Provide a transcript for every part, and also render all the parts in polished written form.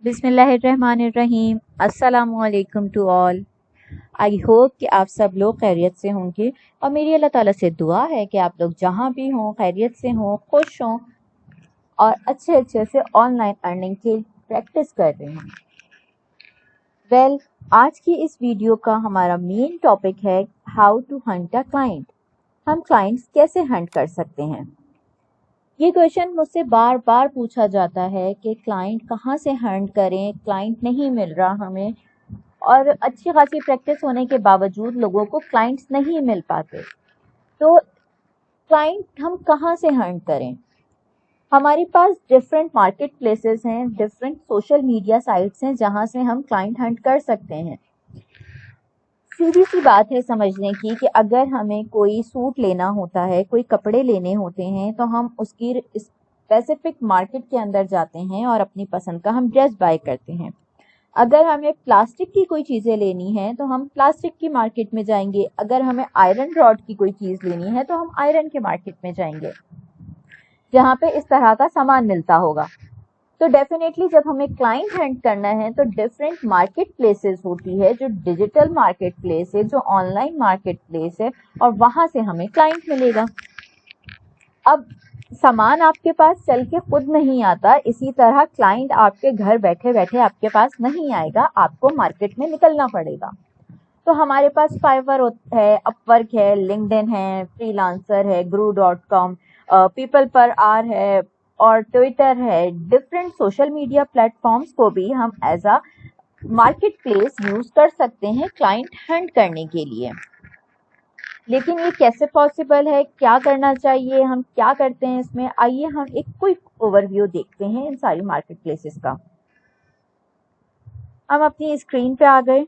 बिस्मिल्लाहिर्रहमानिर्रहीम। अस्सलाम वालेकुम टू ऑल। आई होप कि आप सब लोग खैरियत से होंगे और मेरी अल्लाह ताला से दुआ है कि आप लोग जहाँ भी हों खैरियत से हों, खुश हों और अच्छे से ऑनलाइन अर्निंग की प्रैक्टिस कर रहे हैं। वेल, आज की इस वीडियो का हमारा मेन टॉपिक है how to hunt a client. हम क्लाइंट्स कैसे हंट कर सकते हैं। ये क्वेश्चन मुझसे बार बार पूछा जाता है कि क्लाइंट कहाँ से हंट करें, क्लाइंट नहीं मिल रहा हमें, और अच्छी खासी प्रैक्टिस होने के बावजूद लोगों को क्लाइंट्स नहीं मिल पाते। तो क्लाइंट हम कहाँ से हंट करें। हमारे पास डिफरेंट मार्केट प्लेसेस हैं, डिफरेंट सोशल मीडिया साइट्स हैं जहाँ से हम क्लाइंट हंट कर सकते हैं। सीधी सी बात है समझने की कि अगर हमें कोई सूट लेना होता है, कोई कपड़े लेने होते हैं, तो हम उसकी स्पेसिफिक मार्केट के अंदर जाते हैं और अपनी पसंद का हम ड्रेस बाय करते हैं। अगर हमें प्लास्टिक की कोई चीज़ें लेनी है तो हम प्लास्टिक की मार्केट में जाएंगे। अगर हमें आयरन रॉड की कोई चीज़ लेनी है तो हम आयरन के मार्केट में जाएंगे जहाँ पे इस तरह का सामान मिलता होगा। तो डेफिनेटली जब हमें क्लाइंट हंट करना है तो डिफरेंट मार्केट प्लेसेस होती है, जो डिजिटल मार्केट प्लेस है, जो ऑनलाइन मार्केट प्लेस है, और वहां से हमें क्लाइंट मिलेगा। अब सामान आपके पास चल के खुद नहीं आता, इसी तरह क्लाइंट आपके घर बैठे बैठे आपके पास नहीं आएगा, आपको मार्केट में निकलना पड़ेगा। तो हमारे पास फाइवर है, अपवर्क है, लिंक्डइन है, फ्रीलांसर है, guru.com, पीपल पर आर है और ट्विटर है। डिफरेंट सोशल मीडिया प्लेटफॉर्म्स को भी हम as a market place use कर सकते हैं क्लाइंट हंट करने के लिए। लेकिन ये कैसे पॉसिबल है, क्या करना चाहिए, हम क्या करते हैं इसमें, आइए हम एक क्विक ओवरव्यू देखते हैं इन सारी मार्केट प्लेसेस का। हम अपनी स्क्रीन पे आ गए।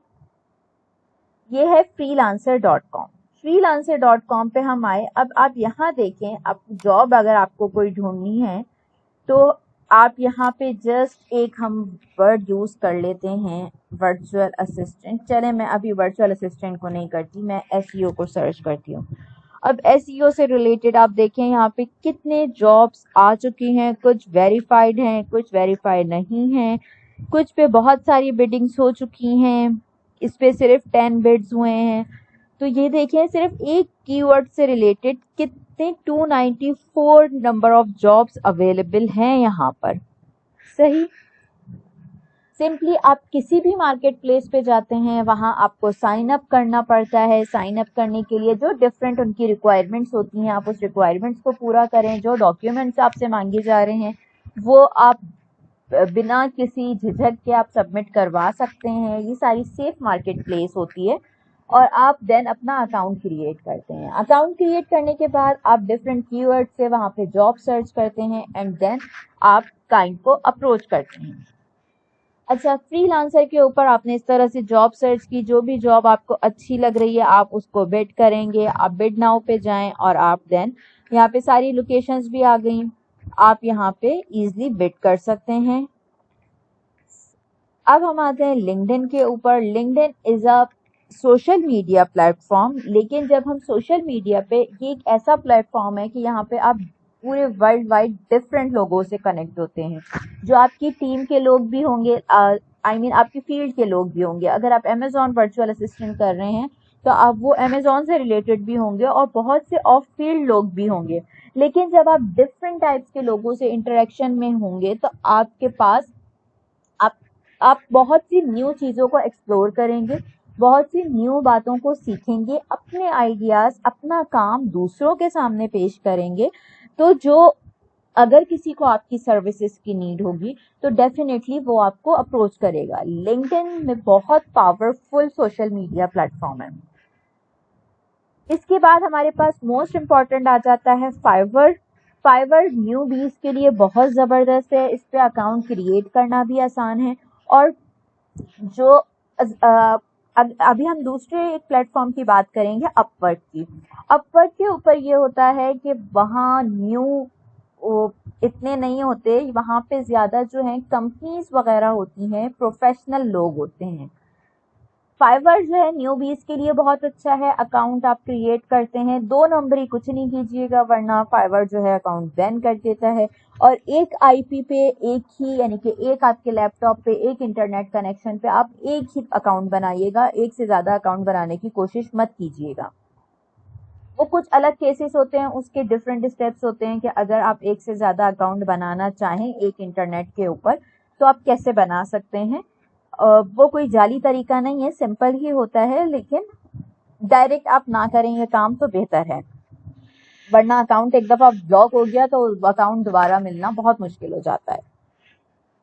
ये है freelancer.com। freelancer.com पे हम आए। अब आप यहाँ देखें, अब जॉब अगर आपको कोई ढूंढनी है तो आप यहाँ पे जस्ट एक हम वर्ड यूज कर लेते हैं, वर्चुअल असिस्टेंट। चले, मैं अभी वर्चुअल असिस्टेंट को नहीं करती, मैं एसईओ को सर्च करती हूँ। अब एसईओ से रिलेटेड आप देखें यहाँ पे कितने जॉब्स आ चुकी हैं। कुछ वेरीफाइड हैं, कुछ वेरीफाइड नहीं हैं, कुछ पे बहुत सारी बिडिंग्स हो चुकी हैं, इस पे सिर्फ 10 बिड्स हुए हैं। तो ये देखें, सिर्फ एक कीवर्ड से रिलेटेड कितने 294 नंबर ऑफ जॉब्स अवेलेबल हैं यहाँ पर। सही। सिंपली आप किसी भी मार्केट प्लेस पे जाते हैं, वहां आपको साइन अप करना पड़ता है। साइन अप करने के लिए जो डिफरेंट उनकी रिक्वायरमेंट्स होती हैं, आप उस रिक्वायरमेंट्स को पूरा करें। जो डॉक्यूमेंट्स आपसे मांगे जा रहे हैं वो आप बिना किसी झिझक के आप सबमिट करवा सकते हैं। ये सारी सेफ मार्केट प्लेस होती है। और आप देन अपना अकाउंट क्रिएट करते हैं। अकाउंट क्रिएट करने के बाद आप डिफरेंट कीवर्ड से वहां पे जॉब सर्च करते हैं एंड देन आप क्लाइंट को अप्रोच करते हैं। अच्छा, फ्रीलांसर के ऊपर आपने इस तरह से जॉब सर्च की, जो भी जॉब आपको अच्छी लग रही है आप उसको बिड करेंगे। आप बिड नाउ पे जाएं और आप देन यहाँ पे सारी लोकेशंस भी आ गई, आप यहाँ पे इजीली बिड कर सकते हैं। अब हम आते हैं लिंक्डइन के ऊपर। LinkedIn is a social media platform, लेकिन जब हम सोशल मीडिया पे, ये एक ऐसा प्लेटफॉर्म है कि यहाँ पे आप पूरे वर्ल्ड वाइड डिफरेंट लोगों से कनेक्ट होते हैं। जो आपकी टीम के लोग भी होंगे, आपकी फील्ड के लोग भी होंगे। अगर आप अमेजॉन वर्चुअल असिस्टेंट कर रहे हैं तो आप वो अमेजॉन से रिलेटेड भी होंगे और बहुत से ऑफ फील्ड लोग भी होंगे। लेकिन जब आप डिफरेंट टाइप्स के लोगों से इंटरेक्शन में होंगे तो आपके पास आप बहुत सी न्यू चीज़ों को एक्सप्लोर करेंगे, बहुत सी न्यू बातों को सीखेंगे, अपने आइडियाज़, अपना काम दूसरों के सामने पेश करेंगे। तो जो अगर किसी को आपकी सर्विसेज की नीड होगी तो डेफिनेटली वो आपको अप्रोच करेगा। लिंक्डइन में बहुत पावरफुल सोशल मीडिया प्लेटफॉर्म है। इसके बाद हमारे पास मोस्ट इम्पॉर्टेंट आ जाता है फाइवर। फाइवर न्यू बीज के लिए बहुत ज़बरदस्त है। इस पे अकाउंट क्रिएट करना भी आसान है। और जो अभी हम दूसरे एक प्लेटफॉर्म की बात करेंगे, अपवर्क की। अपवर्क के ऊपर ये होता है कि वहाँ न्यू इतने नहीं होते, वहाँ पे ज़्यादा जो है कंपनीज वगैरह होती हैं, प्रोफेशनल लोग होते हैं। फाइवर जो है न्यूबीज के लिए बहुत अच्छा है। अकाउंट आप क्रिएट करते हैं, 2 नंबरी कुछ नहीं कीजिएगा वरना फाइवर जो है अकाउंट बैन कर देता है। और एक आईपी पे एक ही, यानी कि एक आपके लैपटॉप पे एक इंटरनेट कनेक्शन पे आप एक ही अकाउंट बनाइएगा, एक से ज़्यादा अकाउंट बनाने की कोशिश मत कीजिएगा। वो कुछ अलग केसेस होते हैं, उसके डिफरेंट स्टेप्स होते हैं कि अगर आप एक से ज़्यादा अकाउंट बनाना चाहें एक इंटरनेट के ऊपर तो आप कैसे बना सकते हैं। वो कोई जाली तरीका नहीं है, सिंपल ही होता है, लेकिन डायरेक्ट आप ना करें ये काम तो बेहतर है, वरना अकाउंट एक दफ़ा ब्लॉक हो गया तो अकाउंट दोबारा मिलना बहुत मुश्किल हो जाता है।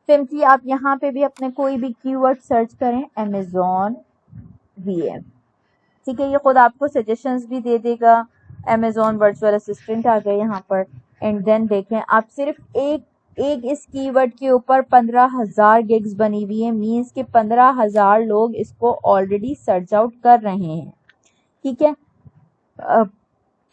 सिंपली आप यहाँ पे भी अपने कोई भी कीवर्ड सर्च करें, अमेज़ॉन VM, ठीक है, ये खुद आपको सजेशंस भी दे देगा। अमेज़ॉन वर्चुअल असिस्टेंट आ गए यहाँ पर, एंड देन देखें आप सिर्फ एक इस कीवर्ड के ऊपर 15,000 गिग्स बनी हुई है, मीन्स कि 15,000 लोग इसको ऑलरेडी सर्च आउट कर रहे हैं, ठीक है।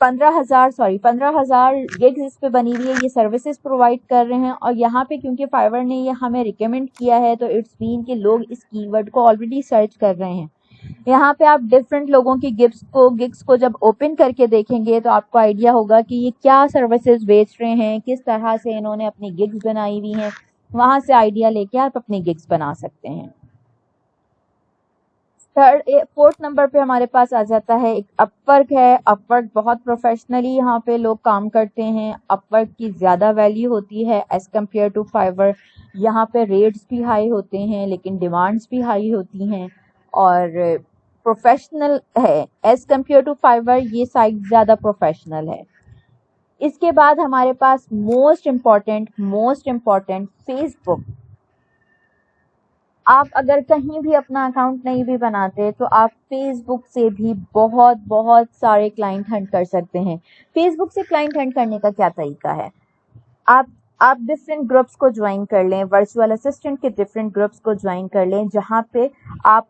15,000 गिग्स इस पे बनी हुई है, ये सर्विसेज प्रोवाइड कर रहे हैं। और यहाँ पे क्योंकि फाइवर ने ये हमें रिकमेंड किया है तो इट्स मीन कि लोग इस कीवर्ड को ऑलरेडी सर्च कर रहे हैं। यहाँ पे आप डिफरेंट लोगों की गिग्स को जब ओपन करके देखेंगे तो आपको आइडिया होगा कि ये क्या सर्विसेज बेच रहे हैं, किस तरह से इन्होंने अपनी गिग्स बनाई हुई हैं, वहां से आइडिया लेके आप अपनी गिग्स बना सकते हैं। फोर्थ नंबर पे हमारे पास आ जाता है एक अपवर्क है। अपवर्क बहुत प्रोफेशनली यहाँ पे लोग काम करते हैं। अपवर्क की ज़्यादा वैल्यू होती है एज कम्पेयर टू फाइवर। यहाँ पे रेट्स भी हाई होते हैं लेकिन डिमांड्स भी हाई होती हैं और प्रोफेशनल है एज कम्पेयर टू फाइवर, ये साइट ज़्यादा प्रोफेशनल है। इसके बाद हमारे पास मोस्ट इम्पॉर्टेंट फेसबुक। आप अगर कहीं भी अपना अकाउंट नहीं भी बनाते तो आप फेसबुक से भी बहुत सारे क्लाइंट हंट कर सकते हैं। फेसबुक से क्लाइंट हंट करने का क्या तरीका है, आप डिफरेंट ग्रुप्स को ज्वाइन कर लें, वर्चुअल असिस्टेंट के डिफरेंट ग्रुप्स को ज्वाइन कर लें जहां पे आप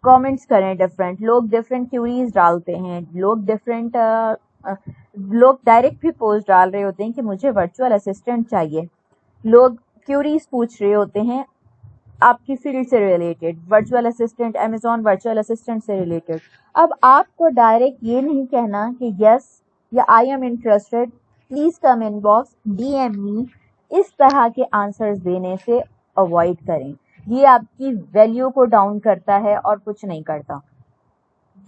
कमेंट्स करें। डिफरेंट लोग डिफरेंट क्यूरीज डालते हैं, लोग डायरेक्ट भी पोस्ट डाल रहे होते हैं कि मुझे वर्चुअल असिस्टेंट चाहिए। लोग क्यूरीज पूछ रहे होते हैं आपकी फील्ड से related, virtual assistant, Amazon virtual assistant से रिलेटेड। अब आपको डायरेक्ट ये नहीं कहना कि यस या I am interested, please come inbox, DM मी, इस तरह के आंसर्स देने से अवॉइड करें। ये आपकी वैल्यू को डाउन करता है और कुछ नहीं करता।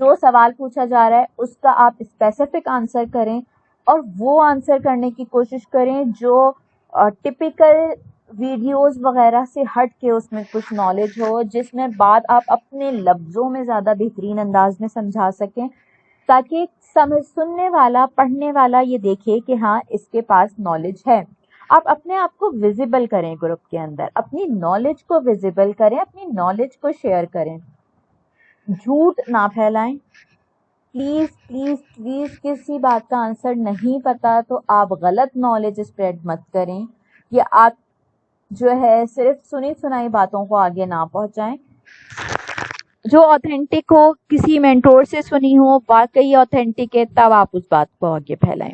जो सवाल पूछा जा रहा है उसका आप स्पेसिफिक आंसर करें और वो आंसर करने की कोशिश करें जो टिपिकल वीडियोस वगैरह से हट के उसमें कुछ नॉलेज हो, जिसमें बात आप अपने लफ्ज़ों में ज़्यादा बेहतरीन अंदाज में समझा सकें, ताकि सुनने वाला, पढ़ने वाला ये देखे कि हाँ इसके पास नॉलेज है। आप अपने आप को विजिबल करें ग्रुप के अंदर, अपनी नॉलेज को विजिबल करें, अपनी नॉलेज को शेयर करें, झूठ ना फैलाएं। प्लीज़ किसी बात का आंसर नहीं पता तो आप गलत नॉलेज स्प्रेड मत करें, या आप जो है सिर्फ सुनी सुनाई बातों को आगे ना पहुंचाएं। जो ऑथेंटिक हो, किसी मेंटोर से सुनी हो, वाकई ऑथेंटिक है, तब आप उस बात को आगे फैलाएं।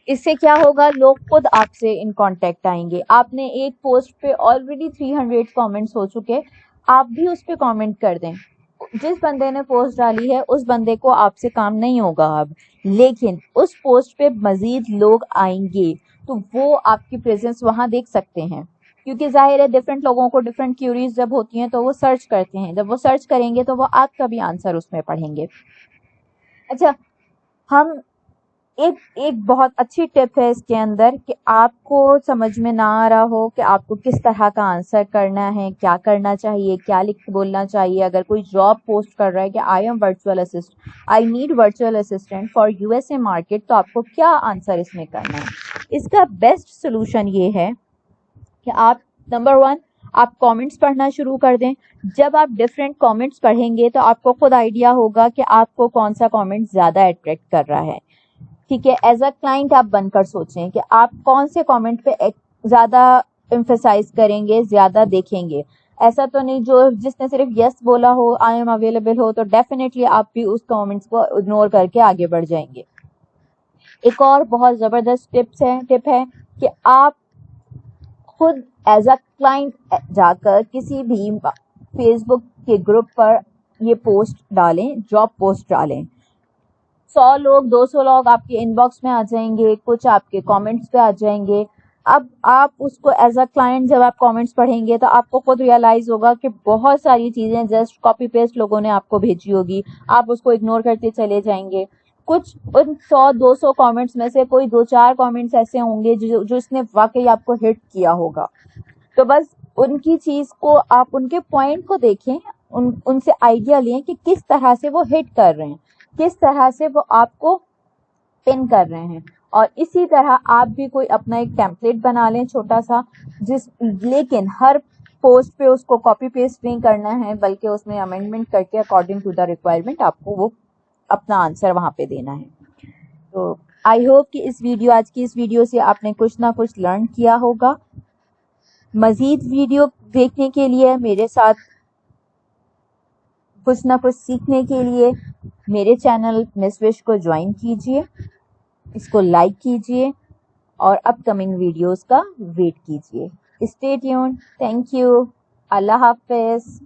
इससे क्या होगा, लोग खुद आपसे इन कांटेक्ट आएंगे। आपने एक पोस्ट पे ऑलरेडी 300 कमेंट्स हो चुके, आप भी उस पे कमेंट कर दें। जिस बंदे ने पोस्ट डाली है उस बंदे को आपसे काम नहीं होगा अब, लेकिन उस पोस्ट पे मजीद लोग आएंगे तो वो आपकी प्रेजेंस वहां देख सकते हैं, क्योंकि जाहिर है डिफरेंट लोगों को डिफरेंट क्यूरीज जब होती हैं तो वो सर्च करते हैं। जब वो सर्च करेंगे तो वो आपका भी आंसर उसमें पढ़ेंगे। अच्छा, हम एक बहुत अच्छी टिप है इसके अंदर कि आपको समझ में ना आ रहा हो कि आपको किस तरह का आंसर करना है, क्या करना चाहिए, क्या लिख के बोलना चाहिए। अगर कोई जॉब पोस्ट कर रहा है कि I need virtual assistant for USA market, तो आपको क्या आंसर इसमें करना है। इसका बेस्ट सोल्यूशन ये है कि आप नंबर 1 आप कमेंट्स पढ़ना शुरू कर दें। जब आप डिफरेंट कमेंट्स पढ़ेंगे तो आपको खुद आइडिया होगा कि आपको कौन सा कमेंट ज़्यादा अट्रैक्ट कर रहा है, ठीक है। एज अ क्लाइंट आप बनकर सोचें कि आप कौन से कमेंट पे ज़्यादा एम्फेसाइज करेंगे, ज़्यादा देखेंगे। ऐसा तो नहीं जो जिसने सिर्फ यस बोला हो, आई एम अवेलेबल हो, तो डेफिनेटली आप भी उस कमेंट्स को इग्नोर करके आगे बढ़ जाएंगे। एक और बहुत ज़बरदस्त टिप है कि आप खुद एज अ क्लाइंट जाकर किसी भी फेस बुक के ग्रुप पर ये पोस्ट डालें, जॉब पोस्ट डालें, 100 लोग 200 लोग आपके इनबॉक्स में आ जाएंगे, कुछ आपके कमेंट्स पे आ जाएंगे। अब आप उसको एज अ क्लाइंट जब आप कमेंट्स पढ़ेंगे तो आपको खुद रियलाइज होगा कि बहुत सारी चीजें जस्ट कॉपी पेस्ट लोगों ने आपको भेजी होगी, आप उसको इग्नोर करते चले जाएंगे। कुछ उन 100-200 कमेंट्स में से कोई 2-4 कमेंट्स ऐसे होंगे जो उसने वाकई आपको हिट किया होगा। तो बस उनकी चीज को आप उनके पॉइंट को देखें, उनसे आइडिया लें कि किस तरह से वो हिट कर रहे हैं, किस तरह से वो आपको पिन कर रहे हैं, और इसी तरह आप भी कोई अपना एक टेम्पलेट बना लें छोटा सा, लेकिन हर पोस्ट पे उसको कॉपी पेस्ट नहीं करना है, बल्कि उसमें अमेंडमेंट करके अकॉर्डिंग टू द रिक्वायरमेंट आपको वो अपना आंसर वहां पे देना है। तो आई होप कि आज की इस वीडियो से आपने कुछ ना कुछ लर्न किया होगा। मजीद वीडियो देखने के लिए, मेरे साथ कुछ ना कुछ सीखने के लिए मेरे चैनल मिस विश को ज्वाइन कीजिए, इसको लाइक कीजिए और अपकमिंग वीडियोस का वेट कीजिए। Stay tuned. Thank you. Allah Hafiz.